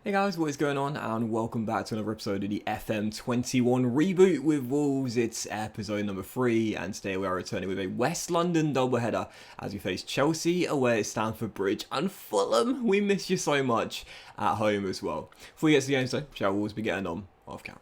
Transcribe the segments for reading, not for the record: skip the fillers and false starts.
Hey guys, what is going on? And welcome back to another episode of the FM21 Reboot with Wolves. It's episode number 3, and today we are returning with a West London doubleheader as we face Chelsea away at Stamford Bridge and Fulham. We miss you so much at home as well. Before we get to the game, so shall Wolves be getting on off camera?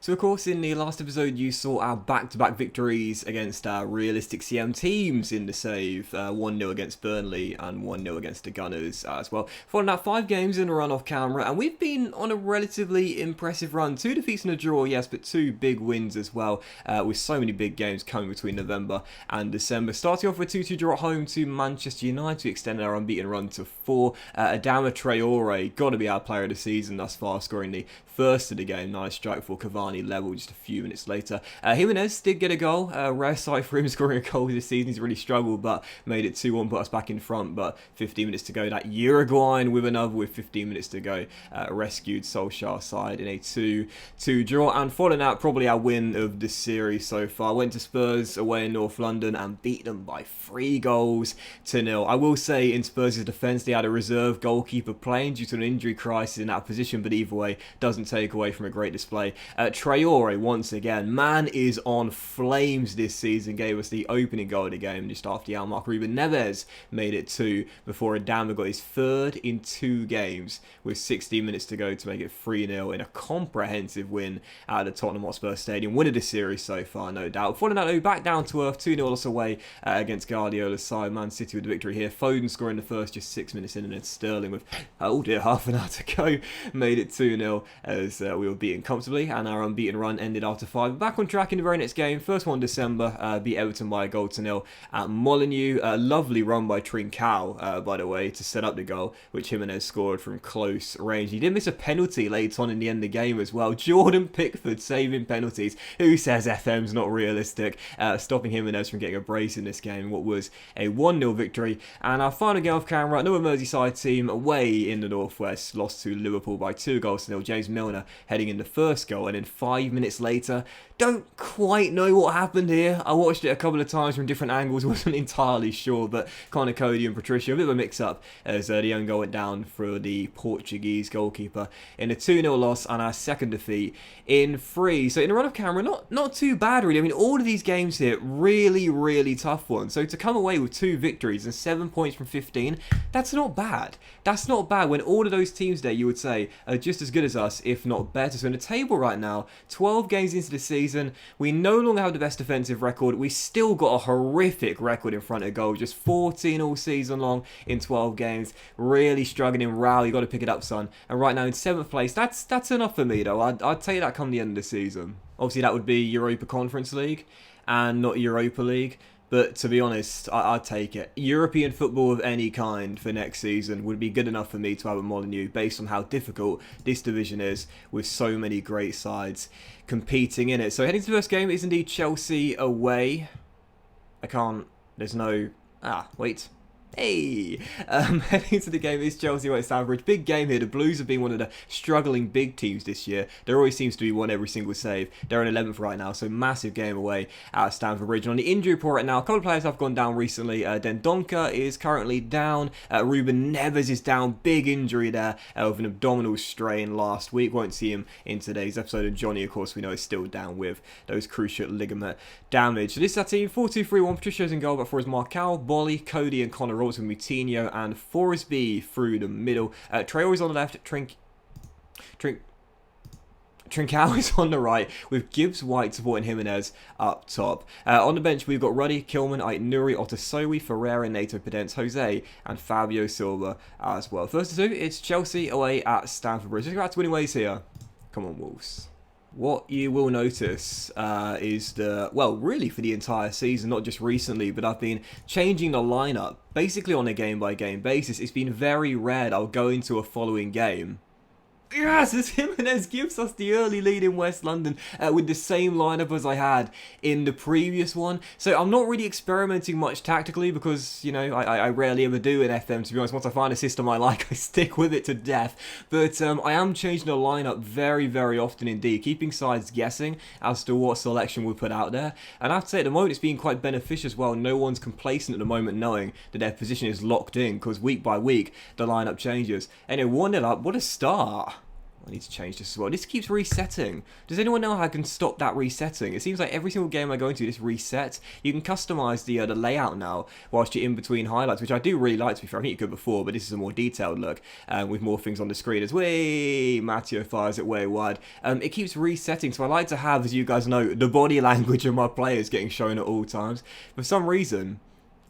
So of course, in the last episode you saw our back-to-back victories against our realistic CM teams in the save. 1-0 against Burnley and 1-0 against the Gunners as well. Following that 5 games in a run off camera, and we've been on a relatively impressive run. 2 defeats and a draw, yes, but 2 big wins as well, with so many big games coming between November and December. Starting off with a 2-2 draw at home to Manchester United to extend our unbeaten run to 4. Adama Traore, got to be our player of the season thus far, scoring the first of the game. Nice strike for Cavani, level just a few minutes later. Jimenez did get a goal. Rare sight for him scoring a goal this season. He's really struggled, but made it 2-1, put us back in front. But 15 minutes to go. That Uruguayan with another with 15 minutes to go. Rescued Solskjaer's side in a 2-2 draw. And following that, probably our win of the series so far. Went to Spurs away in North London and beat them by 3-0. I will say, in Spurs' defence, they had a reserve goalkeeper playing due to an injury crisis in that position, but either way, doesn't take away from a great display. Traore, once again, man is on flames this season, gave us the opening goal of the game just after Yalmar Ruben Neves made it 2 before Adama got his 3rd in 2 games with 16 minutes to go to make it 3-0 in a comprehensive win at the Tottenham Hotspur Stadium. Win of the series so far, no doubt. Following that, though, back down to earth, 2-0 loss away against Guardiola's side. Man City with the victory here. Foden scoring the first just 6 minutes in, and then Sterling with, oh dear, half an hour to go, made it 2-0 as we were beaten comfortably, and our unbeaten run ended after 5. Back on track in the very next game. First one December, beat Everton by a 1-0 at Molineux. A lovely run by Trincao, by the way, to set up the goal, which Jimenez scored from close range. He did miss a penalty late on in the end of the game as well. Jordan Pickford saving penalties. Who says FM's not realistic? Stopping Jimenez from getting a brace in this game. What was a 1-0 victory. And our final game off camera, another Merseyside team away in the Northwest, lost to Liverpool by 2-0. James Milner heading in the first goal, and then 5 minutes later, don't quite know what happened here. I watched it a couple of times from different angles, wasn't entirely sure, but Connor Cody and Patricia, a bit of a mix-up as the young goal went down for the Portuguese goalkeeper in a 2-0 loss and our second defeat in 3. So in a run of camera, not too bad really. I mean, all of these games here, really tough ones. So to come away with 2 victories and 7 points from 15, that's not bad. That's not bad when all of those teams there, you would say, are just as good as us, if not better. So in the table right now, 12 games into the season, we no longer have the best defensive record. We still got a horrific record in front of goal, just 14 all season long in 12 games. Really struggling in Rao. You got to pick it up, son. And right now in 7th place, that's enough for me though. I'd take that come the end of the season. Obviously that would be Europa Conference League and not Europa League. But to be honest, I'd take it. European football of any kind for next season would be good enough for me to have at Molineux, based on how difficult this division is with so many great sides competing in it. So heading to the first game is indeed Chelsea away. There's no... wait. Hey! Heading to the game is Chelsea away at Stamford Bridge. Big game here. The Blues have been one of the struggling big teams this year. There always seems to be one every single save. They're in 11th right now, so massive game away at Stamford Bridge. And on the injury report right now, a couple of players have gone down recently. Dendonka is currently down. Ruben Neves is down. Big injury there with an abdominal strain last week. Won't see him in today's episode. And Johnny, of course, we know is still down with those cruciate ligament damage. So this is our team. 4-2-3-1. Patricio's in goal, but for his Marcal, Bolly, Cody and Connor Roberts with Moutinho and Forsby through the middle. Traore is on the left. Trincao is on the right, with Gibbs White supporting Jimenez up top. On the bench, we've got Ruddy, Kilman, Aït-Nouri, Otasowi, Ferreira, Nato Pedence, Jose, and Fabio Silva as well. First to 2, it's Chelsea away at Stamford Bridge. Let's go back to winning ways here. Come on, Wolves. What you will notice is really for the entire season, not just recently, but I've been changing the lineup basically on a game-by-game basis. It's been very rare that I'll go into a following game. Yes, as Jimenez gives us the early lead in West London with the same lineup as I had in the previous one. So I'm not really experimenting much tactically because, you know, I rarely ever do in FM, to be honest. Once I find a system I like, I stick with it to death. But I am changing the lineup very often indeed, keeping sides guessing as to what selection we put out there. And I have to say, at the moment, it's been quite beneficial as well. No one's complacent at the moment knowing that their position is locked in because week by week, the lineup changes. Anyway, 1-0 up. What a start. I need to change this as well. This keeps resetting. Does anyone know how I can stop that resetting? It seems like every single game I go into, this resets. You can customize the layout now whilst you're in between highlights, which I do really like, to be fair. I think you could before, but this is a more detailed look with more things on the screen as Matteo fires it way wide. It keeps resetting, so I like to have, as you guys know, the body language of my players getting shown at all times. For some reason,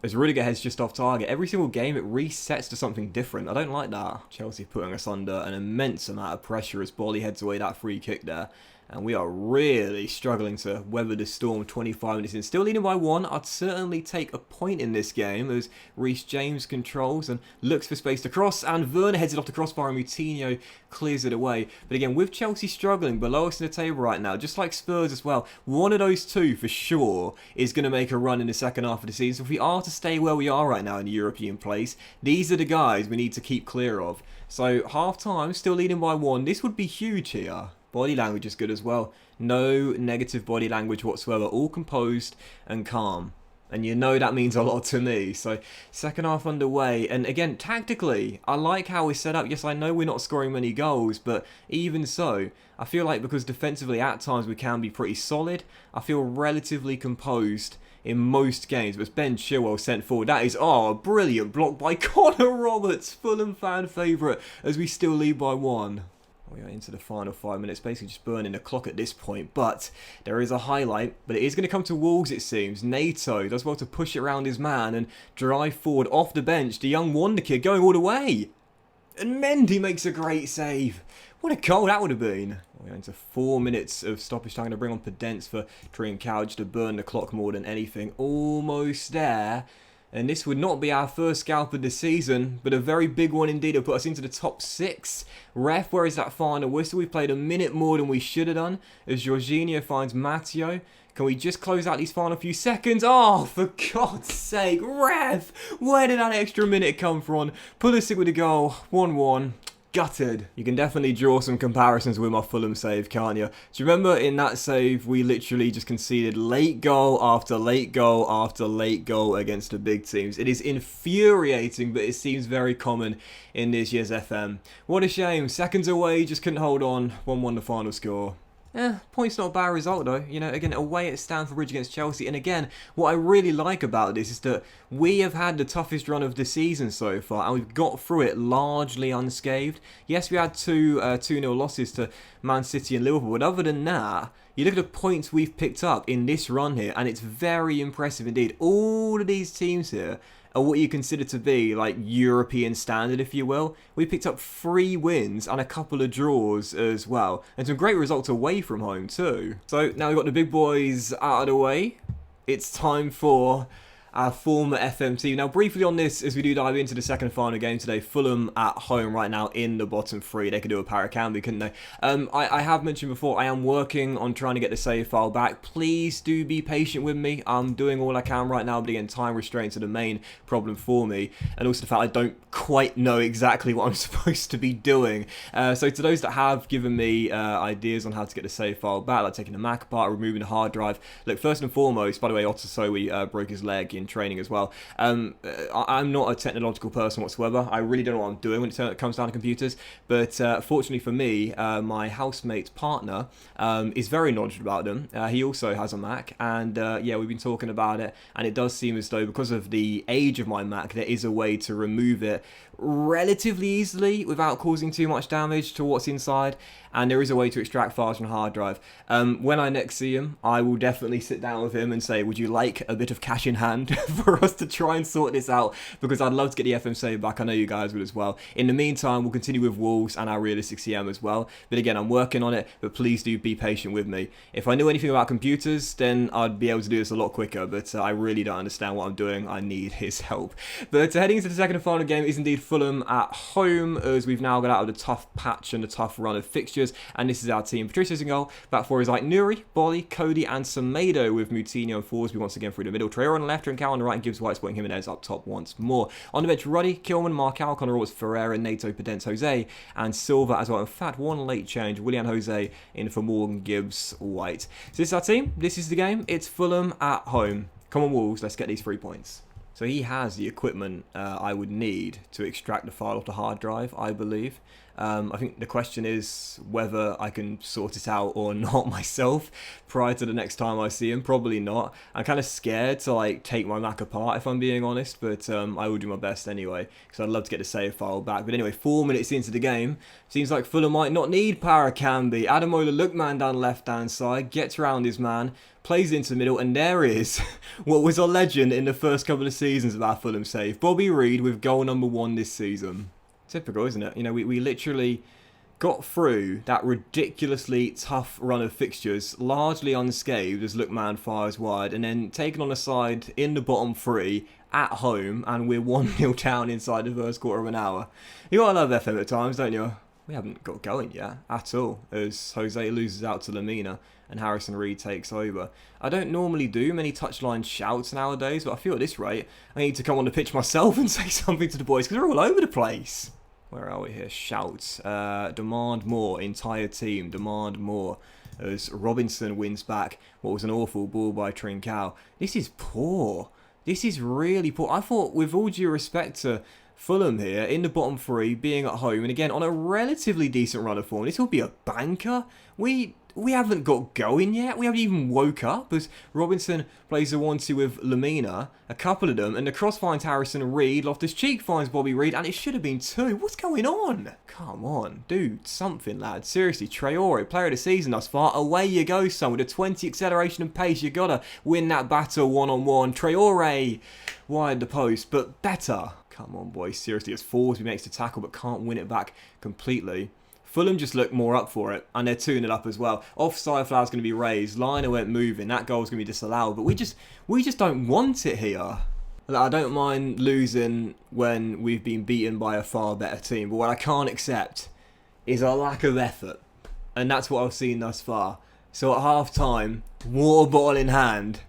as Rudiger heads just off target, every single game it resets to something different. I don't like that. Chelsea putting us under an immense amount of pressure as Bolly heads away that free kick there. And we are really struggling to weather the storm 25 minutes in. Still leading by 1. I'd certainly take a point in this game as Reece James controls and looks for space to cross. And Werner heads it off the crossbar and Moutinho clears it away. But again, with Chelsea struggling below us in the table right now, just like Spurs as well, one of those two for sure is going to make a run in the second half of the season. So if we are to stay where we are right now in the European place, these are the guys we need to keep clear of. So half time, still leading by 1. This would be huge here. Body language is good as well. No negative body language whatsoever. All composed and calm. And you know that means a lot to me. So second half underway. And again, tactically, I like how we're set up. Yes, I know we're not scoring many goals, but even so, I feel like because defensively at times we can be pretty solid, I feel relatively composed in most games. But it's Ben Chilwell sent forward. That is, a brilliant block by Connor Roberts. Fulham fan favourite as we still lead by 1. We are into the final 5 minutes, basically just burning the clock at this point. But there is a highlight, but it is going to come to Wolves, it seems. Nato does well to push it around his man and drive forward off the bench. The young wonder kid going all the way. And Mendy makes a great save. What a goal that would have been. We're into 4 minutes of stoppage time to bring on Podence for Trincao to burn the clock more than anything. Almost there. And this would not be our first scalp of the season, but a very big one indeed to put us into the top 6. Ref, where is that final whistle? We played a minute more than we should have done as Jorginho finds Matteo. Can we just close out these final few seconds? Oh, for God's sake, ref! Where did that extra minute come from? Pulisic with a goal, 1-1. Gutted. You can definitely draw some comparisons with my Fulham save, can't you? Do you remember in that save we literally just conceded late goal after late goal after late goal against the big teams? It is infuriating, but it seems very common in this year's FM. What a shame. Seconds away, just couldn't hold on. 1-1 the final score. Point's not a bad result though. You know, again, away at Stamford Bridge against Chelsea. And again, what I really like about this is that we have had the toughest run of the season so far, and we've got through it largely unscathed. Yes, we had two 2-0 losses to Man City and Liverpool, but other than that, you look at the points we've picked up in this run here, and it's very impressive indeed. All of these teams here are what you consider to be like European standard, if you will. We picked up 3 wins and a couple of draws as well, and some great results away from home too. So now we've got the big boys out of the way. It's time for our former FM team. Now, briefly on this, as we do dive into the second final game today, Fulham at home right now in the bottom 3. They could do a Paracambi, couldn't they? I have mentioned before, I am working on trying to get the save file back. Please do be patient with me. I'm doing all I can right now, but again, time restraints are the main problem for me. And also the fact I don't quite know exactly what I'm supposed to be doing. So to those that have given me ideas on how to get the save file back, like taking the Mac apart, removing the hard drive. Look, first and foremost, by the way, Otosowi broke his leg in training as well. I'm not a technological person whatsoever. I really don't know what I'm doing when it comes down to computers, but fortunately for me, my housemate's partner is very knowledgeable about them. He also has a Mac, and yeah, we've been talking about it, and it does seem as though because of the age of my Mac, there is a way to remove it relatively easily without causing too much damage to what's inside, and there is a way to extract files from a hard drive. When I next see him, I will definitely sit down with him and say, would you like a bit of cash in hand for us to try and sort this out, because I'd love to get the FM save back. I know you guys would as well. In the meantime, we'll continue with Wolves and our realistic CM as well, but again, I'm working on it, but please do be patient with me. If I knew anything about computers, then I'd be able to do this a lot quicker, but I really don't understand what I'm doing. I need his help. But heading into the second and final game is indeed Fulham at home, as we've now got out of the tough patch and the tough run of fixtures, and this is our team. Patricio's in goal. Back four is like Nuri, Bolly, Cody and Semedo, with Moutinho and Forsby once again through the middle. Traore on the left and Cal on the right, and Gibbs White spotting Jimenez up top once more. On the bench, Ruddy, Kilman, Marcal, Connor Roberts, Ferreira, Nato, Podence, Jose and Silva as well. In fact, one late change, Willian Jose in for Morgan, Gibbs White. So this is our team. This is the game. It's Fulham at home. Come on Wolves, let's get these 3 points. So he has the equipment I would need to extract the file off the hard drive, I believe. I think the question is whether I can sort it out or not myself prior to the next time I see him. Probably not. I'm kind of scared to like take my Mac apart if I'm being honest, but I will do my best anyway because I'd love to get the save file back. But anyway, 4 minutes into the game, seems like Fulham might not need Parakambi. Ademola Lookman down the left-hand side, gets around his man, plays into the middle, and there is what was a legend in the first couple of seasons of our Fulham save. Bobby Reid with goal number 1 this season. Typical, isn't it? You know, we literally got through that ridiculously tough run of fixtures largely unscathed as Lookman fires wide, and then taken on a side in the bottom 3 at home, and we're 1-0 down inside the first quarter of an hour. You gotta love FM at times, don't you? We haven't got going yet at all, as Jose loses out to Lamina and Harrison Reed takes over. I don't normally do many touchline shouts nowadays, but I feel at this rate I need to come on the pitch myself and say something to the boys because they're all over the place. Where are we here? Shouts. Demand more. Entire team. Demand more. As Robinson wins back what was an awful ball by Trincao. This is poor. This is really poor. I thought, with all due respect to Fulham here, in the bottom 3, being at home, and again, on a relatively decent run of form, this will be a banker. We haven't got going yet. We haven't even woke up as Robinson plays a 1-2 with Lamina, a couple of them, and the cross finds Harrison Reed. Loftus-Cheek finds Bobby Reid, and it should have been 2. What's going on? Come on, dude, something, lad. Seriously, Traore, player of the season thus far. Away you go, son. With a 20 acceleration and pace, you gotta win that battle one-on-one. Traore wide the post, but better. Come on, boys. Seriously, it's Forsby makes the tackle, but can't win it back completely. Fulham just look more up for it, and they're 2-0 up as well. Offside flag's going to be raised. Liner went moving. That goal's going to be disallowed. But we just don't want it here. I don't mind losing when we've been beaten by a far better team. But what I can't accept is a lack of effort. And that's what I've seen thus far. So at half-time, water bottle in hand,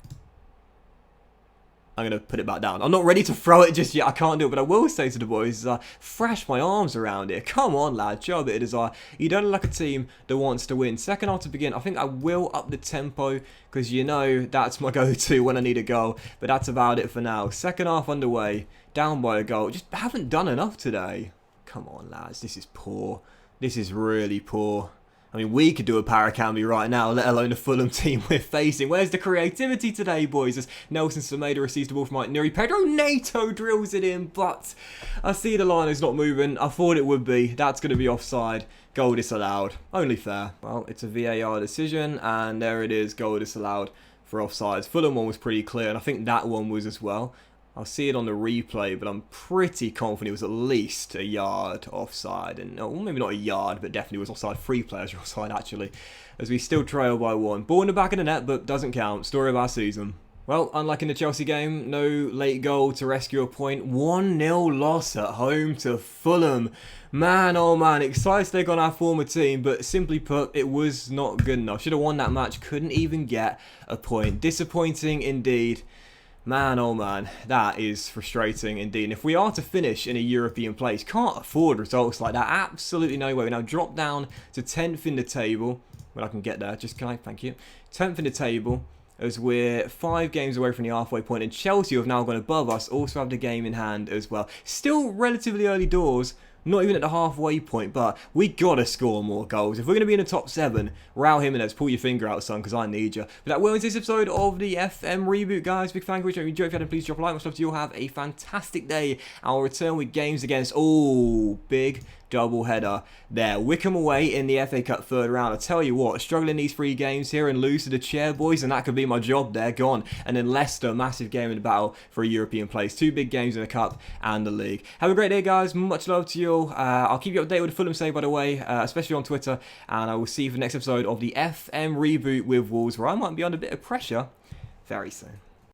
I'm going to put it back down. I'm not ready to throw it just yet. I can't do it. But I will say to the boys, thrash my arms around it. Come on, lad. Show a bit of desire. You don't look like a team that wants to win. Second half to begin. I think I will up the tempo because, you know, that's my go-to when I need a goal. But that's about it for now. Second half underway. Down by a goal. Just haven't done enough today. Come on, lads. This is poor. This is really poor. I mean, we could do a Parakambi right now, let alone the Fulham team we're facing. Where's the creativity today, boys? As Nelson Semedo receives the ball from Mike Nuri. Pedro Neto drills it in, but I see the line is not moving. I thought it would be. That's going to be offside. Goal disallowed. Only fair. Well, it's a VAR decision, and there it is. Goal disallowed for offsides. Fulham one was pretty clear, and I think that one was as well. I'll see it on the replay, but I'm pretty confident it was at least a yard offside. And well, maybe not a yard, but definitely was offside. 3 players are offside, actually, as we still trail by 1. Ball in the back of the net, but doesn't count. Story of our season. Well, unlike in the Chelsea game, no late goal to rescue a point. 1-0 loss at home to Fulham. Man, oh man, excited to take on our former team, but simply put, it was not good enough. Should have won that match, couldn't even get a point. Disappointing indeed. Man, oh man, that is frustrating indeed. And if we are to finish in a European place, can't afford results like that. Absolutely no way. We now drop down to 10th in the table. When I can get there, just can I? Thank you. 10th in the table, as we're 5 games away from the halfway point. And Chelsea, who have now gone above us, also have the game in hand as well. Still relatively early doors. Not even at the halfway point, but we gotta score more goals. If we're gonna be in the top 7, Raul Jimenez, pull your finger out, son, because I need you. But that will end this episode of the FM Reboot, guys. Big fan of which I enjoy. If you had, please drop a like. Much love to you all. Have a fantastic day. I'll return with games against big double header there. Wickham away in the FA Cup 3rd round. I tell you what, struggling these 3 games here and lose to the chair boys, and that could be my job there, gone. And then Leicester, massive game in the battle for a European place. 2 big games in the Cup and the League. Have a great day, guys. Much love to you all. I'll keep you updated with the Fulham save, by the way, especially on Twitter. And I will see you for the next episode of the FM Reboot with Wolves, where I might be under a bit of pressure very soon.